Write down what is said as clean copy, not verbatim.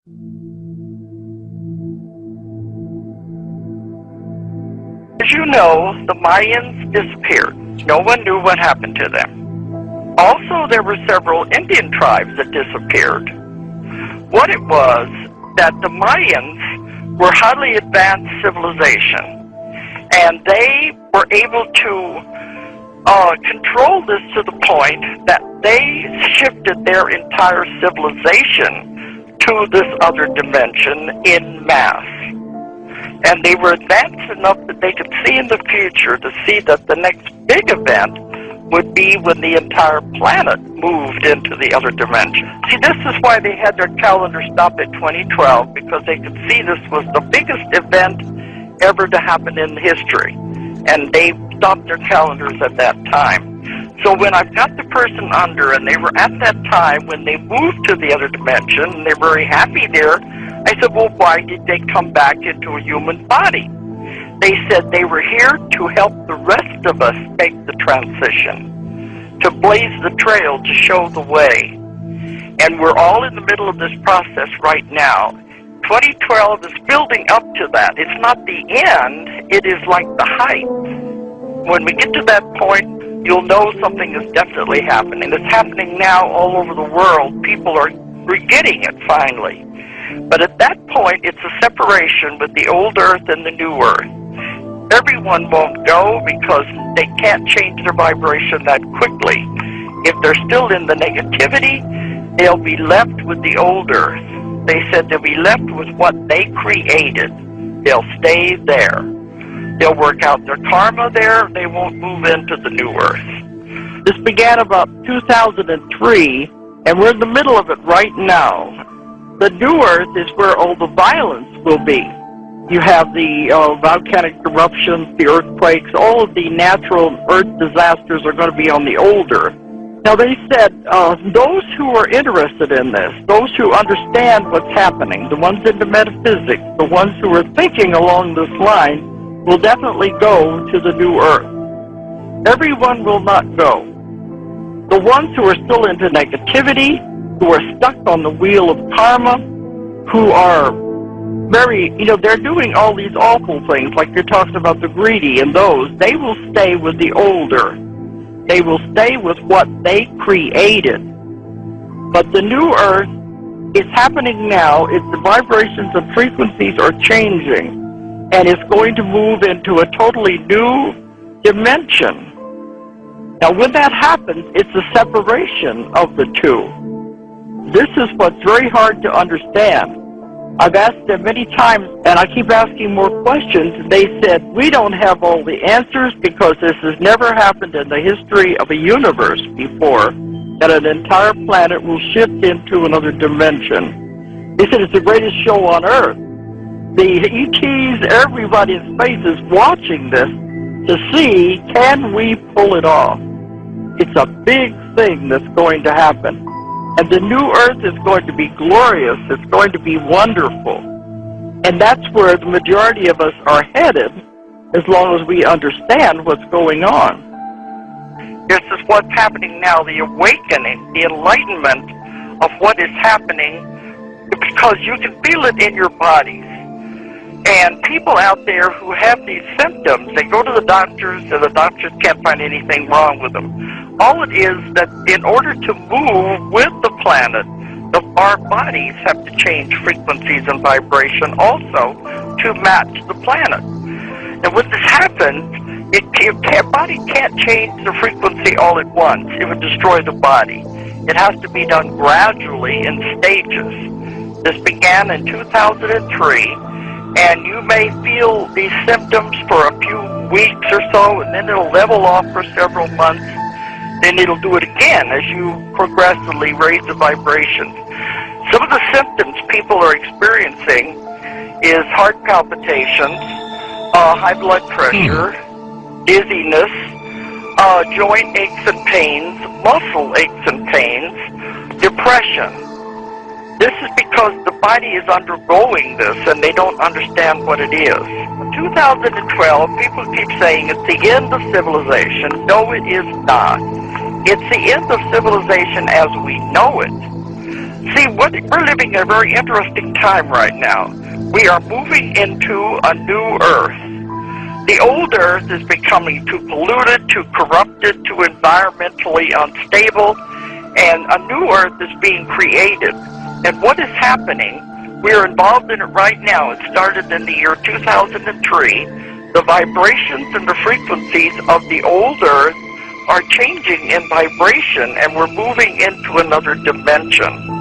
As you know, the Mayans disappeared. No one knew what happened to them. Also, there were several Indian tribes that disappeared. What it was that the Mayans were highly advanced civilization, and they were able to control this to the point that they shifted their entire civilization to this other dimension en masse. And they were advanced enough that they could see in the future to see that the next big event would be when the entire planet moved into the other dimension. See, this is why they had their calendar stop at 2012, because they could see this was the biggest event ever to happen in history. And they stopped their calendars at that time. So when I've got the person under, and they were at that time when they moved to the other dimension, and they're very happy there, I said, well, why did they come back into a human body? They said they were here to help the rest of us make the transition, to blaze the trail, to show the way. And we're all in the middle of this process right now. 2012 is building up to that. It's not the end, it is like the height. When we get to that point, you'll know something is definitely happening. It's happening now all over the world. People are getting it finally. But at that point, it's a separation with the old earth and the new earth. Everyone won't go because they can't change their vibration that quickly. If they're still in the negativity, they'll be left with the old earth. They said they'll be left with what they created. They'll stay there. They'll work out their karma there. They won't move into the new earth. This began about 2003, and we're in the middle of it right now. The new earth is where all the violence will be. You have the volcanic eruptions, the earthquakes, all of the natural earth disasters are going to be on the old earth. Now they said those who are interested in this, those who understand what's happening, the ones into metaphysics, the ones who are thinking along this line, will definitely go to the new earth. Everyone will not go. The ones who are still into negativity, who are stuck on the wheel of karma, who are very, they're doing all these awful things, like you're talking about the greedy and those, they will stay with the old earth. They will stay with what they created. But the new earth is happening now. The vibrations and frequencies are changing, and it's going to move into a totally new dimension. Now, when that happens, it's a separation of the two. This is what's very hard to understand. I've asked them many times, and I keep asking more questions, and they said, we don't have all the answers because this has never happened in the history of a universe before, that an entire planet will shift into another dimension. They said it's the greatest show on Earth. The ETs, everybody in space is watching this to see, can we pull it off? It's a big thing that's going to happen. And the new earth is going to be glorious. It's going to be wonderful. And that's where the majority of us are headed, as long as we understand what's going on. This is what's happening now, the awakening, the enlightenment of what is happening, because you can feel it in your bodies. And people out there who have these symptoms, they go to the doctors, and the doctors can't find anything wrong with them. All it is that in order to move with the planet, our bodies have to change frequencies and vibration also to match the planet. And when this happens, the body can't change the frequency all at once. It would destroy the body. It has to be done gradually in stages. This began in 2003, and you may feel these symptoms for a few weeks or so, and then it'll level off for several months. Then it'll do it again as you progressively raise the vibrations. Some of the symptoms people are experiencing is heart palpitations, high blood pressure, dizziness, joint aches and pains, muscle aches and pains, depression. This is because the body is undergoing this and they don't understand what it is. In 2012, people keep saying it's the end of civilization. No, it is not. It's the end of civilization as we know it. See, we're living a very interesting time right now. We are moving into a new Earth. The old Earth is becoming too polluted, too corrupted, too environmentally unstable, and a new Earth is being created. And what is happening, we're involved in it right now. It started in the year 2003. The vibrations and the frequencies of the old Earth are changing in vibration, and we're moving into another dimension.